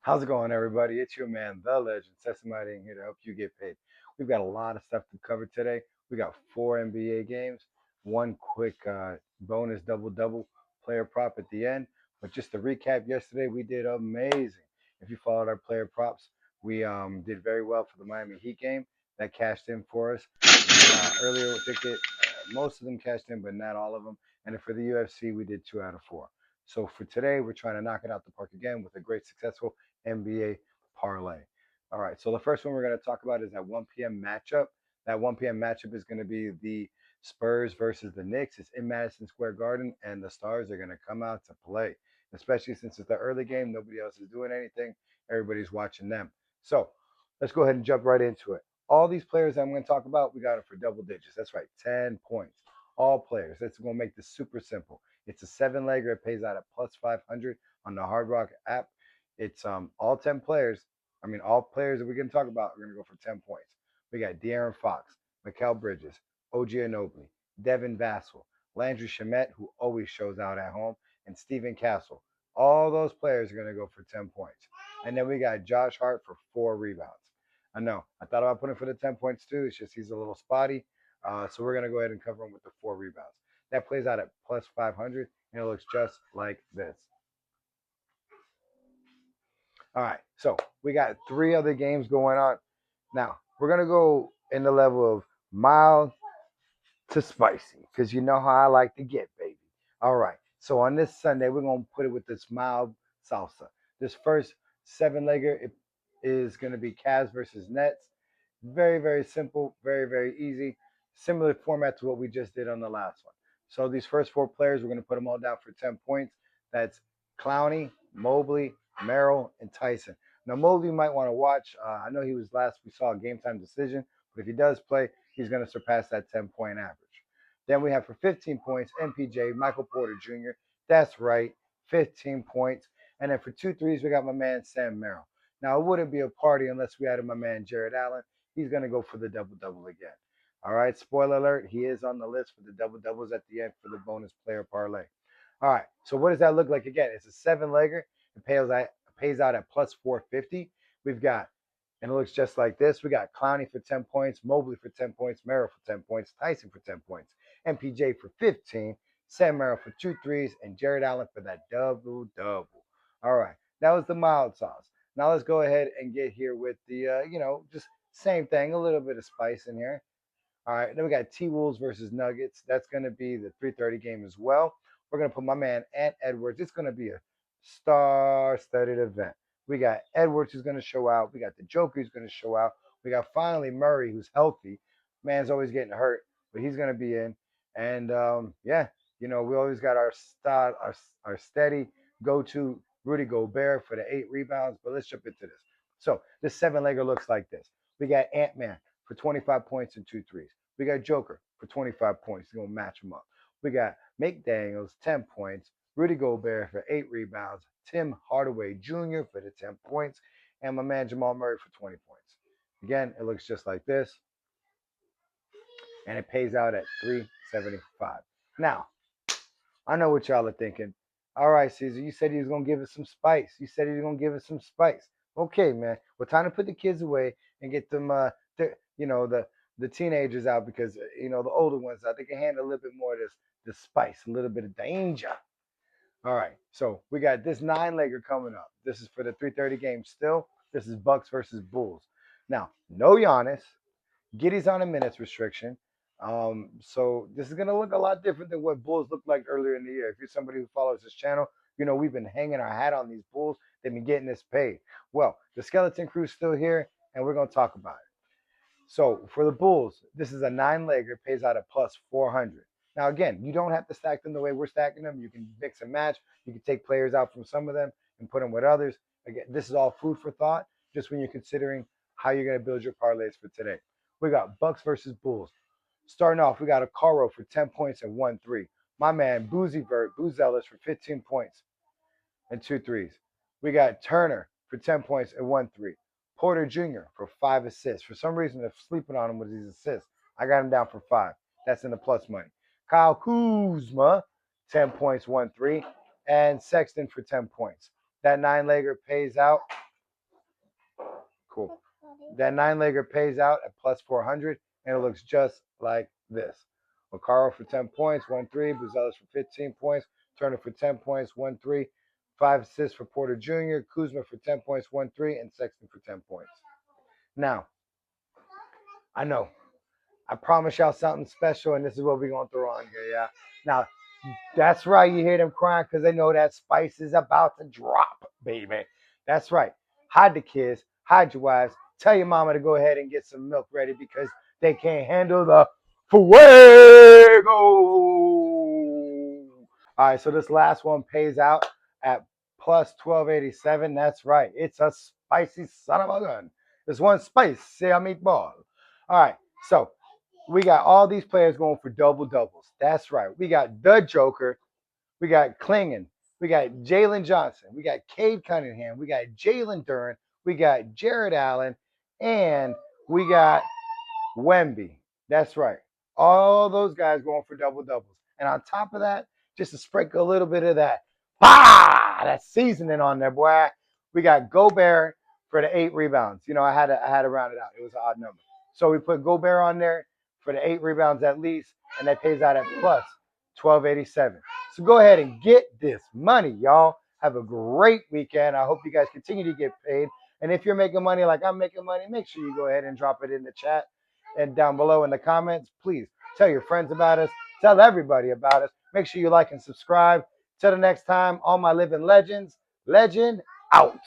How's it going, everybody? It's your man, the legend, Sesamite, here to help you get paid. We've got a lot of stuff to cover today. We got four NBA games, one quick bonus double double player prop at the end. But just to recap, yesterday we did amazing. If you followed our player props, we did very well for the Miami Heat game. That cashed in for us. The earlier ticket, most of them cashed in, but not all of them. And for the UFC, we did 2 out of 4. So for today, we're trying to knock it out the park again with a great successful NBA parlay. All right, so the first one we're going to talk about is that 1 p.m. matchup. That 1 p.m. matchup is going to be the Spurs versus the Knicks. It's in Madison Square Garden, and the Stars are going to come out to play, especially since it's the early game. Nobody else is doing anything. Everybody's watching them. So let's go ahead and jump right into it. All these players that I'm going to talk about, we got it for double digits. That's right, 10 points. All players. That's going to make this super simple. It's a seven legger. It pays out at plus 500 on the Hard Rock app. It's all 10 players. I mean, all players that we're going to talk about are going to go for 10 points. We got De'Aaron Fox, Mikal Bridges, OG Anunoby, Devin Vassell, Landry Shamet, who always shows out at home, and Stephen Castle. All those players are going to go for 10 points. And then we got Josh Hart for 4 rebounds. I know. I thought about putting for the 10 points too. It's just he's a little spotty. So we're going to go ahead and cover him with the 4 rebounds. That plays out at plus 500, and it looks just like this. All right, so we got 3 other games going on. Now, we're going to go in the level of mild to spicy because you know how I like to get, baby. All right, so on this Sunday, we're going to put it with this mild salsa. This first seven legger is going to be Cavs versus Nets. Very, very simple, very, very easy. Similar format to what we just did on the last one. So these first 4 players, we're going to put them all down for 10 points. That's Clowney, Mobley, Merrill, and Tyson. Now, Mobley might want to watch. I know he was last, we saw a game time decision, but if he does play, he's going to surpass that 10-point average. Then we have for 15 points, MPJ, Michael Porter Jr. That's right, 15 points. And then for 2 threes, we got my man Sam Merrill. Now, it wouldn't be a party unless we added my man Jared Allen. He's going to go for the double double again. All right, spoiler alert, he is on the list for the double doubles at the end for the bonus player parlay. All right, so what does that look like again? It's a seven legger. It pays out at plus 450. We've got, and it looks just like this. We got Clowney for 10 points, Mobley for 10 points, Merrill for 10 points, Tyson for 10 points, MPJ for 15, Sam Merrill for 2 threes, and Jared Allen for that double double. All right, that was the mild sauce. Now let's go ahead and get here with the, just same thing, a little bit of spice in here. All right, then we got T Wolves versus Nuggets. That's going to be the 3:30 game as well. We're going to put my man Ant Edwards. It's going to be a star-studded event. We got Edwards who's going to show out. We got the Joker who's going to show out. We got finally Murray who's healthy. Man's always getting hurt, but he's going to be in. And yeah, we always got our steady go-to Rudy Gobert for the 8 rebounds. But let's jump into this. So this seven-legger looks like this. We got Ant Man for 25 points and 2 threes. We got Joker for 25 points. He's going to match them up. We got McDaniels, 10 points. Rudy Gobert for 8 rebounds. Tim Hardaway Jr. for the 10 points. And my man Jamal Murray for 20 points. Again, it looks just like this. And it pays out at 375. Now, I know what y'all are thinking. All right, Caesar, you said he was gonna give us some spice. You said he was gonna give us some spice. Okay, man. Well, time to put the kids away and get them, the teenagers out because the older ones they can handle a little bit more of this spice, a little bit of danger. All right, so we got this nine-legger coming up. This is for the 3:30 game. Still, this is Bucks versus Bulls. Now, no Giannis. Giddy's on a minutes restriction. So this is gonna look a lot different than what Bulls looked like earlier in the year. If you're somebody who follows this channel, we've been hanging our hat on these Bulls. They've been getting this paid. Well, the skeleton crew's still here, and we're gonna talk about it. So for the Bulls, this is a nine-legger, pays out at plus 400. Now again, you don't have to stack them the way we're stacking them. You can mix and match. You can take players out from some of them and put them with others. Again, this is all food for thought, just when you're considering how you're gonna build your parlays for today. We got Bucks versus Bulls. Starting off, we got a Caro for 10 points and 1 3. My man Boozellis for 15 points and 2 threes. We got Turner for 10 points and 1 3. Porter Jr. for 5 assists. For some reason, they're sleeping on him with these assists. I got him down for 5. That's in the plus money. Kyle Kuzma, 10 points, 1 3. And Sexton for 10 points. That nine-legger pays out Cool. That 9-legger pays out at plus 400, and it looks just like this. Ocaro for 10 points, 1-3. Buzelis for 15 points. Turner for 10 points, 1-3. 5 assists for Porter Jr., Kuzma for 10 points, 1-3, and Sexton for 10 points. Now, I know. I promise y'all something special, and this is what we're going to throw on here, yeah? Now, that's right. You hear them crying because they know that spice is about to drop, baby. That's right. Hide the kids, hide your wives. Tell your mama to go ahead and get some milk ready because they can't handle the fuego. All right, so this last one pays out at plus 1287. That's right. It's a spicy son of a gun. This one spice, say a meatball. All right, so we got all these players going for double doubles. That's right. We got the Joker. We got Klingon. We got Jalen Johnson. We got Cade Cunningham. We got Jalen Duren. We got Jared Allen. And we got Wemby. That's right. All those guys going for double doubles. And on top of that, just to sprinkle a little bit of that seasoning on there, boy. We got Gobert for the 8 rebounds. You know, I had to round it out. It was an odd number. So we put Gobert on there for the 8 rebounds at least, and that pays out at plus 1287. So go ahead and get this money, y'all. Have a great weekend. I hope you guys continue to get paid. And if you're making money like I'm making money, make sure you go ahead and drop it in the chat and down below in the comments. Please tell your friends about us. Tell everybody about us. Make sure you like and subscribe. Till the next time, all my living legends, legend out.